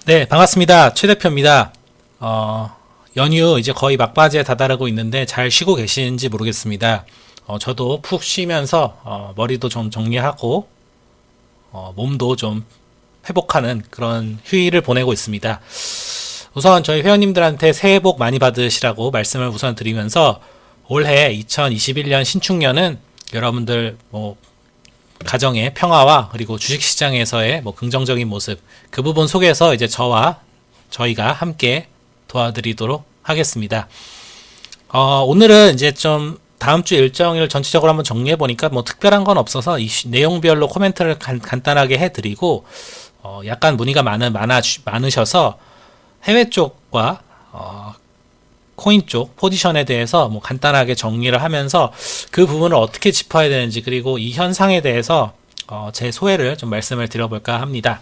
네, 반갑습니다. 최 대표입니다. 연휴 이제 거의 막바지에 다다르고 있는데 잘 쉬고 계시는지 모르겠습니다. 저도 푹 쉬면서 머리도 좀 정리하고 몸도 좀 회복하는 그런 휴일을 보내고 있습니다. 우선 저희 회원님들한테 새해 복 많이 받으시라고 말씀을 우선 드리면서 올해 2021년 신축년은 여러분들 가정의 평화와 그리고 주식시장에서의 긍정적인 모습, 그 부분 속에서 이제 저희가 함께 도와드리도록 하겠습니다. 오늘은 이제 좀 다음 주 일정을 전체적으로 한번 정리해 보니까 특별한 건 없어서 이 내용별로 코멘트를 간단하게 해드리고, 약간 문의가 많으셔서 해외 쪽과 코인 쪽 포지션에 대해서 간단하게 정리를 하면서 그 부분을 어떻게 짚어야 되는지, 그리고 이 현상에 대해서 제 소회를 좀 말씀을 드려볼까 합니다.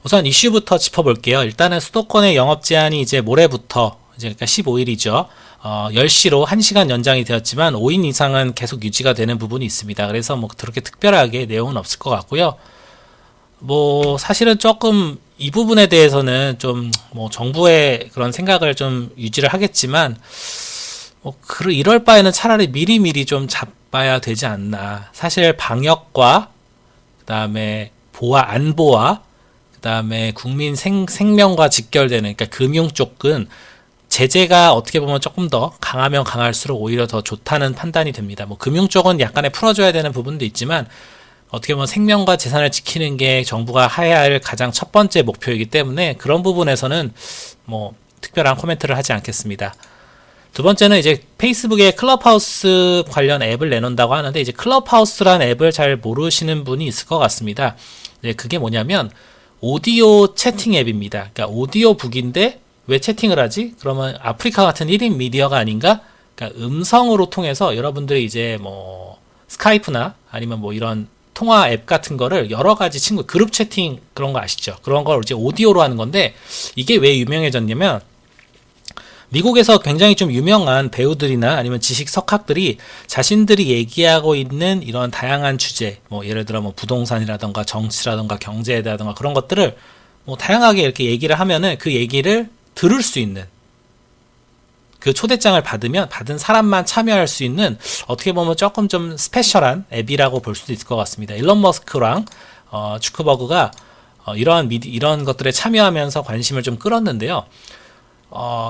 우선 이슈부터 짚어볼게요. 일단은 수도권의 영업 제한이 이제 모레부터 그러니까 15일이죠. 10시로 1시간 연장이 되었지만 5인 이상은 계속 유지가 되는 부분이 있습니다. 그래서 그렇게 특별하게 내용은 없을 것 같고요. 사실은 조금 이 부분에 대해서는 좀 정부의 그런 생각을 좀 유지를 하겠지만 이럴 바에는 차라리 미리미리 좀 잡아야 되지 않나. 사실 방역과 그다음에 안보와 그다음에 국민 생명과 직결되는, 그러니까 금융 쪽은 제재가 어떻게 보면 조금 더 강하면 강할수록 오히려 더 좋다는 판단이 됩니다. 금융 쪽은 약간의 풀어줘야 되는 부분도 있지만 어떻게 보면 생명과 재산을 지키는 게 정부가 해야 할 가장 첫 번째 목표이기 때문에 그런 부분에서는 특별한 코멘트를 하지 않겠습니다. 두 번째는 이제 페이스북에 클럽하우스 관련 앱을 내놓는다고 하는데, 이제 클럽하우스라는 앱을 잘 모르시는 분이 있을 것 같습니다. 그게 뭐냐면 오디오 채팅 앱입니다. 그러니까 오디오북인데 왜 채팅을 하지? 그러면 아프리카 같은 1인 미디어가 아닌가? 그러니까 음성으로 통해서 여러분들이 이제 스카이프나 아니면 이런 통화 앱 같은 거를 여러 가지 그룹 채팅 그런 거 아시죠? 그런 걸 이제 오디오로 하는 건데, 이게 왜 유명해졌냐면 미국에서 굉장히 좀 유명한 배우들이나 아니면 지식 석학들이 자신들이 얘기하고 있는 이런 다양한 주제, 예를 들어 부동산이라던가 정치라던가 경제라던가 그런 것들을 다양하게 이렇게 얘기를 하면은 그 얘기를 들을 수 있는, 그 초대장을 받은 사람만 참여할 수 있는, 어떻게 보면 조금 좀 스페셜한 앱이라고 볼 수도 있을 것 같습니다. 일론 머스크랑 주크버그가 이런 것들에 참여하면서 관심을 좀 끌었는데요.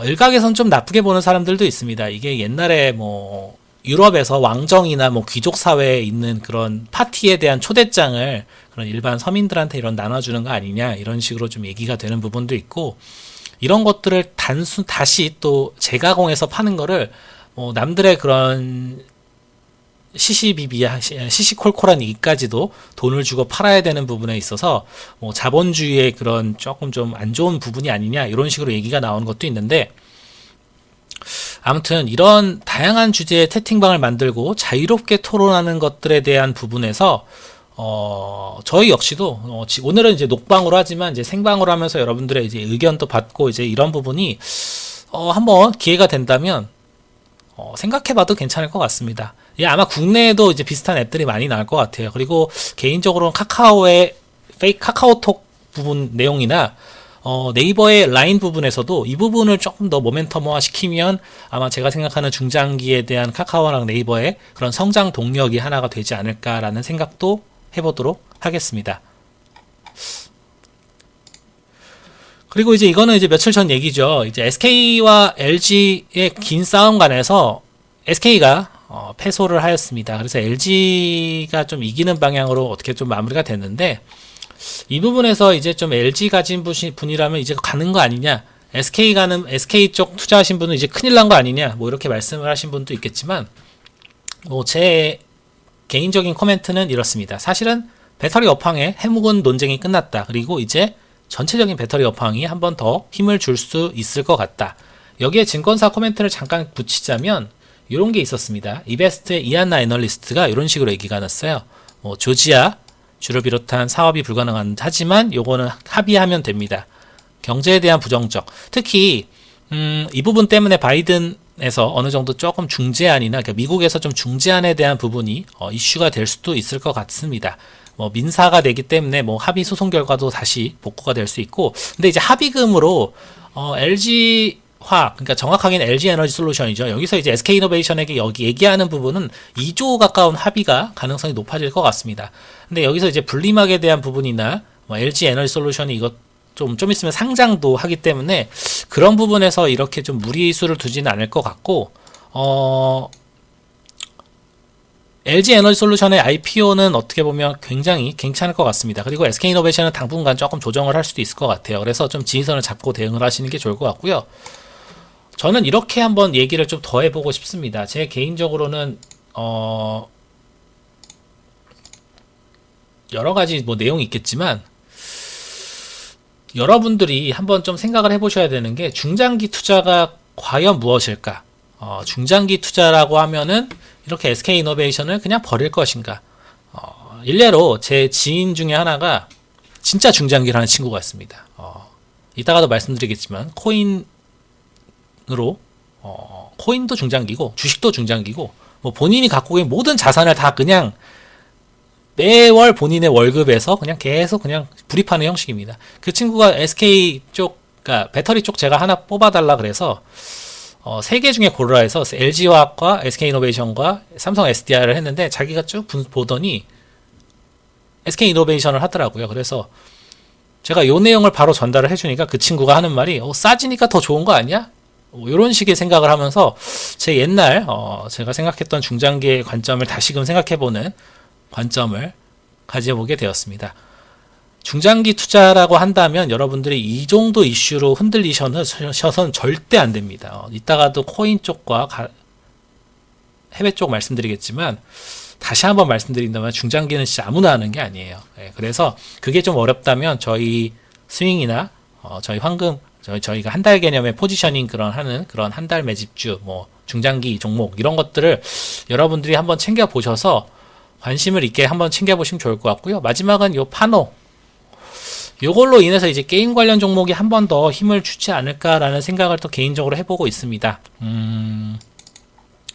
일각에선 좀 나쁘게 보는 사람들도 있습니다. 이게 옛날에 유럽에서 왕정이나 귀족 사회에 있는 그런 파티에 대한 초대장을 그런 일반 서민들한테 나눠주는 거 아니냐, 이런 식으로 좀 얘기가 되는 부분도 있고, 이런 것들을 다시 또 재가공해서 파는 거를 남들의 그런 시시콜콜한 얘기까지도 돈을 주고 팔아야 되는 부분에 있어서 자본주의의 그런 조금 좀 안 좋은 부분이 아니냐, 이런 식으로 얘기가 나오는 것도 있는데, 아무튼 이런 다양한 주제의 채팅방을 만들고 자유롭게 토론하는 것들에 대한 부분에서 저희 역시도 오늘은 이제 녹방으로 하지만 이제 생방으로 하면서 여러분들의 이제 의견도 받고, 이제 이런 부분이 한번 기회가 된다면 생각해봐도 괜찮을 것 같습니다. 아마 국내에도 이제 비슷한 앱들이 많이 나올 것 같아요. 그리고 개인적으로는 카카오톡 부분 내용이나 네이버의 라인 부분에서도 이 부분을 조금 더 모멘텀화 시키면 아마 제가 생각하는 중장기에 대한 카카오랑 네이버의 그런 성장 동력이 하나가 되지 않을까라는 생각도 해보도록 하겠습니다. 그리고 이제 이거는 이제 며칠 전 얘기죠. 이제 SK와 LG의 긴 싸움관에서 SK가 패소를 하였습니다. 그래서 LG가 좀 이기는 방향으로 어떻게 좀 마무리가 됐는데, 이 부분에서 이제 좀 LG 가진 분이라면 이제 가는 거 아니냐, SK 쪽 투자하신 분은 이제 큰일 난 거 아니냐, 이렇게 말씀을 하신 분도 있겠지만, 제 개인적인 코멘트는 이렇습니다. 사실은 배터리 업황의 해묵은 논쟁이 끝났다. 그리고 이제 전체적인 배터리 업황이 한 번 더 힘을 줄 수 있을 것 같다. 여기에 증권사 코멘트를 잠깐 붙이자면 이런 게 있었습니다. 이베스트의 이안나 애널리스트가 이런 식으로 얘기가 났어요. 조지아 주를 비롯한 사업이 불가능한, 하지만 요거는 합의하면 됩니다. 경제에 대한 부정적, 특히 이 부분 때문에 바이든에서 어느 정도 조금 중재안이나, 그러니까 미국에서 좀 중재안에 대한 부분이 이슈가 될 수도 있을 것 같습니다. 뭐 민사가 되기 때문에 뭐 합의 소송 결과도 다시 복구가 될 수 있고, 근데 이제 합의금으로 LG화, 그러니까 정확하게는 LG 에너지 솔루션이죠. 여기서 이제 SK이노베이션에게 여기 얘기하는 부분은 2조 가까운 합의가 가능성이 높아질 것 같습니다. 근데 여기서 이제 분리막에 대한 부분이나 뭐 LG 에너지 솔루션이 이것 좀 있으면 상장도 하기 때문에 그런 부분에서 이렇게 좀 무리수를 두지는 않을 것 같고, LG 에너지 솔루션의 IPO는 어떻게 보면 굉장히 괜찮을 것 같습니다. 그리고 SK이노베이션은 당분간 조금 조정을 할 수도 있을 것 같아요. 그래서 좀 지지선을 잡고 대응을 하시는 게 좋을 것 같고요. 저는 이렇게 한번 얘기를 좀 더 해보고 싶습니다. 제 개인적으로는 여러 가지 뭐 내용이 있겠지만, 여러분들이 한번 좀 생각을 해보셔야 되는 게 중장기 투자가 과연 무엇일까? 중장기 투자라고 하면은 이렇게 SK이노베이션을 그냥 버릴 것인가? 일례로 제 지인 중에 하나가 진짜 중장기라는 친구가 있습니다. 이따가도 말씀드리겠지만 코인으로 코인도 중장기고 주식도 중장기고 뭐 본인이 갖고 있는 모든 자산을 다 그냥 매월 본인의 월급에서 그냥 계속 그냥 불입하는 형식입니다. 그 친구가 SK 쪽, 그러니까 배터리 쪽 제가 하나 뽑아달라 그래서 3개 중에 고르라 해서 LG화학과 SK이노베이션과 삼성 SDI를 했는데 자기가 쭉 보더니 SK이노베이션을 하더라고요. 그래서 제가 요 내용을 바로 전달을 해주니까 그 친구가 하는 말이 싸지니까 더 좋은 거 아니야? 이런 식의 생각을 하면서 제 옛날 제가 생각했던 중장기의 관점을 다시금 생각해보는 관점을 가져보게 되었습니다. 중장기 투자라고 한다면 여러분들이 이 정도 이슈로 흔들리셔서는 절대 안 됩니다. 이따가도 코인 쪽과 해외 쪽 말씀드리겠지만 다시 한번 말씀드린다면 중장기는 진짜 아무나 하는 게 아니에요. 그래서 그게 좀 어렵다면 저희 스윙이나 저희 황금 저희가 한 달 개념의 포지셔닝 하는 그런 한 달 매집주 뭐 중장기 종목 이런 것들을 여러분들이 한번 챙겨 보셔서 관심을 있게 한번 챙겨보시면 좋을 것 같고요. 마지막은 요 파노. 요걸로 인해서 이제 게임 관련 종목이 한 번 더 힘을 주지 않을까라는 생각을 또 개인적으로 해보고 있습니다.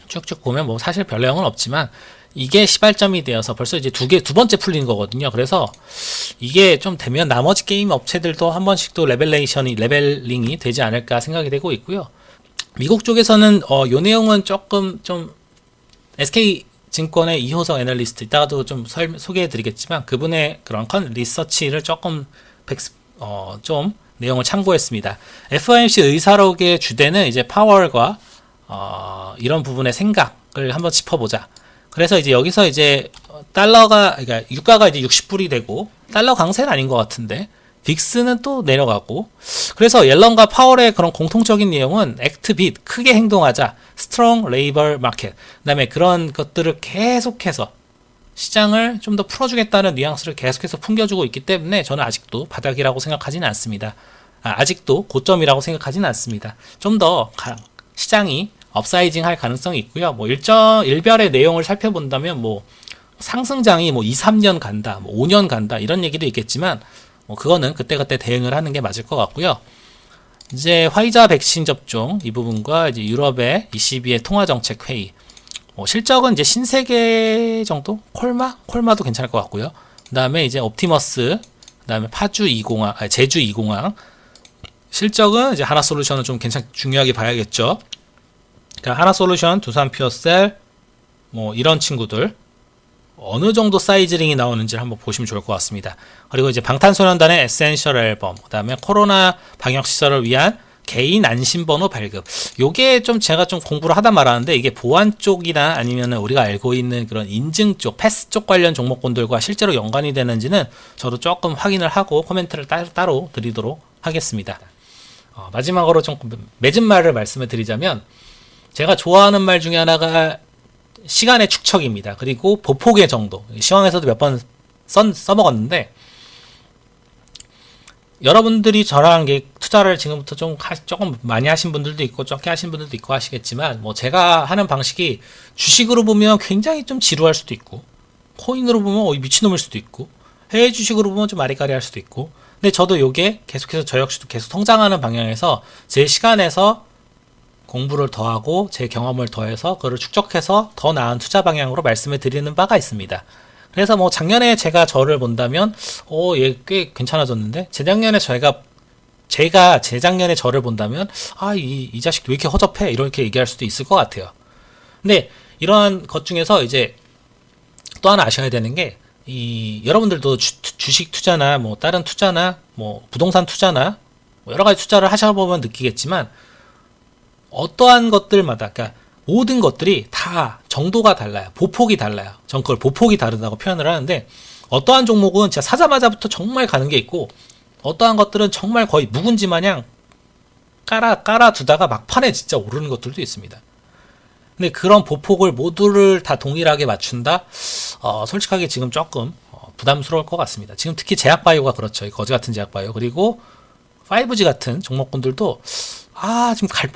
쭉쭉 보면 뭐 사실 별 내용은 없지만 이게 시발점이 되어서 벌써 이제 두 번째 풀린 거거든요. 그래서 이게 좀 되면 나머지 게임 업체들도 한 번씩 또 레벨링이 되지 않을까 생각이 되고 있고요. 미국 쪽에서는 요 내용은 조금 좀 SK 증권의 이호성 애널리스트 이따가도 좀 소개해 드리겠지만 그분의 그런 리서치를 조금 좀 내용을 참고했습니다. FOMC 의사록의 주되는 이제 파월과 이런 부분의 생각을 한번 짚어보자. 그래서 이제 여기서 이제 그러니까 유가가 이제 60불이 되고 달러 강세는 아닌 것 같은데 빅스는 또 내려가고 그래서 옐런과 파월의 그런 공통적인 내용은 액트 빗 크게 행동하자 스트롱 레이버 마켓 그다음에 그런 것들을 계속해서 시장을 좀 더 풀어주겠다는 뉘앙스를 계속해서 풍겨주고 있기 때문에 저는 아직도 바닥이라고 생각하지는 않습니다. 아직도 고점이라고 생각하지는 않습니다. 좀 더 시장이 업사이징 할 가능성이 있고요. 뭐 일별의 내용을 살펴본다면 뭐 상승장이 뭐 2, 3년 간다, 뭐 5년 간다 이런 얘기도 있겠지만 뭐 그거는 그때그때 대응을 하는 게 맞을 것 같고요. 이제 화이자 백신 접종 이 부분과 이제 유럽의 ECB의 통화 정책 회의. 실적은 이제 신세계 정도? 콜마도 괜찮을 것 같고요. 그다음에 이제 옵티머스, 그다음에 제주 2공항. 실적은 이제 하나솔루션은 좀 중요하게 봐야겠죠. 그러니까 하나솔루션, 두산 퓨어셀, 뭐 이런 친구들 어느 정도 사이즈링이 나오는지 한번 보시면 좋을 것 같습니다. 그리고 이제 방탄소년단의 에센셜 앨범, 그다음에 코로나 방역 시설을 위한 개인 안심번호 발급. 요게 좀 제가 좀 공부를 하다 말았는데 이게 보안 쪽이나 아니면은 우리가 알고 있는 그런 인증 쪽, 패스 쪽 관련 종목군들과 실제로 연관이 되는지는 저도 조금 확인을 하고 코멘트를 따로 드리도록 하겠습니다. 마지막으로 좀 맺은 말을 말씀을 드리자면 제가 좋아하는 말 중에 하나가 시간의 축척입니다. 그리고 보폭의 정도. 시황에서도 몇 번 써먹었는데 여러분들이 저랑 투자를 지금부터 조금 많이 하신 분들도 있고 적게 하신 분들도 있고 하시겠지만 뭐 제가 하는 방식이 주식으로 보면 굉장히 좀 지루할 수도 있고 코인으로 보면 미친놈일 수도 있고 해외 주식으로 보면 좀 아리까리 할 수도 있고 근데 저도 요게 계속해서 저 역시도 계속 성장하는 방향에서 제 시간에서 공부를 더하고 제 경험을 더해서 그걸 축적해서 더 나은 투자 방향으로 말씀을 드리는 바가 있습니다. 그래서 뭐 작년에 제가 저를 본다면 얘 꽤 괜찮아졌는데, 제가 재작년에 저를 본다면 이 자식 왜 이렇게 허접해, 이렇게 얘기할 수도 있을 것 같아요. 근데 이러한 것 중에서 이제 또 하나 아셔야 되는 게, 여러분들도 주식 투자나 뭐 다른 투자나 뭐 부동산 투자나 뭐 여러 가지 투자를 하셔보면 느끼겠지만, 어떠한 것들마다, 그러니까 모든 것들이 다 정도가 달라요. 보폭이 달라요. 전 그걸 보폭이 다르다고 표현을 하는데, 어떠한 종목은 진짜 사자마자부터 정말 가는 게 있고, 어떠한 것들은 정말 거의 묵은지 마냥 깔아두다가 막판에 진짜 오르는 것들도 있습니다. 근데 그런 보폭을 모두를 다 동일하게 맞춘다? 솔직하게 지금 조금 부담스러울 것 같습니다. 지금 특히 제약바이오가 그렇죠. 이 거지 같은 제약바이오. 그리고 5G 같은 종목군들도 지금 갈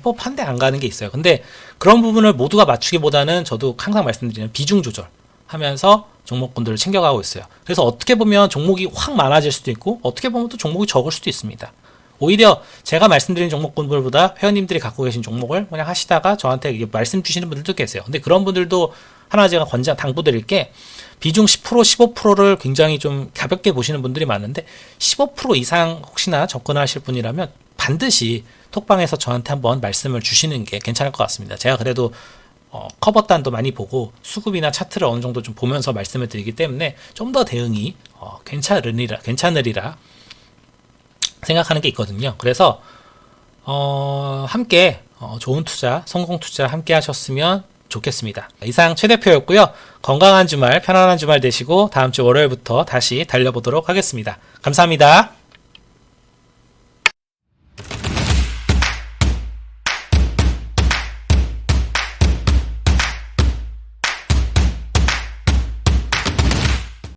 법한데 안 가는 게 있어요. 근데 그런 부분을 모두가 맞추기보다는 저도 항상 말씀드리는 비중 조절 하면서 종목군들을 챙겨가고 있어요. 그래서 어떻게 보면 종목이 확 많아질 수도 있고, 어떻게 보면 또 종목이 적을 수도 있습니다. 오히려 제가 말씀드린 종목군들보다 회원님들이 갖고 계신 종목을 그냥 하시다가 저한테 이게 말씀 주시는 분들도 계세요. 근데 그런 분들도 하나 제가 당부드릴 게, 비중 10%, 15%를 굉장히 좀 가볍게 보시는 분들이 많은데, 15% 이상 혹시나 접근하실 분이라면 반드시 톡방에서 저한테 한번 말씀을 주시는 게 괜찮을 것 같습니다. 제가 그래도 커버단도 많이 보고 수급이나 차트를 어느 정도 좀 보면서 말씀을 드리기 때문에 좀 더 대응이 괜찮으리라 생각하는 게 있거든요. 그래서 함께 좋은 투자, 성공 투자 함께 하셨으면 좋겠습니다. 이상 최 대표였고요. 건강한 주말, 편안한 주말 되시고 다음 주 월요일부터 다시 달려보도록 하겠습니다. 감사합니다.